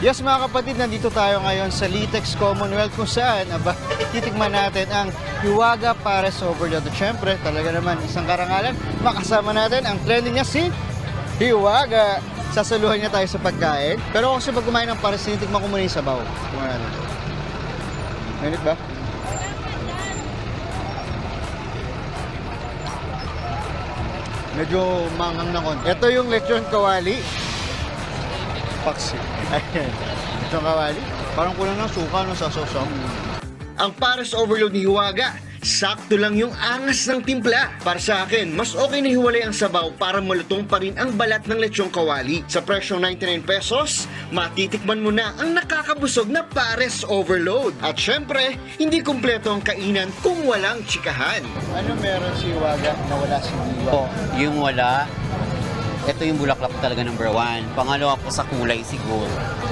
Yes mga kapatid, nandito tayo ngayon sa Litex Commonwealth kung saan titikman natin ang Hiwaga Pares Overload. At syempre, talaga naman isang karangalan, makasama natin ang trending niya si Hiwaga. Sasaluhan niya tayo sa pagkain. Pero kasi pag kumain ng pares, tinitikman ko muna yung sabaw. Tingnan natin. Mainit ba? Medyo manghang na konti. Ito yung lechon kawali. Paksi. Ayan. Lechon kawali. Parang kulang ng suka no, sa sauce. Ang Pares Overload ni Hiwaga, sakto lang yung angas ng timpla. Para sa akin, mas okay na hiwalay ang sabaw para malutong pa rin ang balat ng lechong kawali. Sa presyong 99 pesos, matitikman mo na ang nakakabusog na Pares Overload. At syempre, hindi kumpleto ang kainan kung walang tsikahan. Ano meron si Hiwaga na wala si Hiwaga? Po, yung wala, ito yung bulaklak talaga number 1. Pangalawa po sa kulay siguro.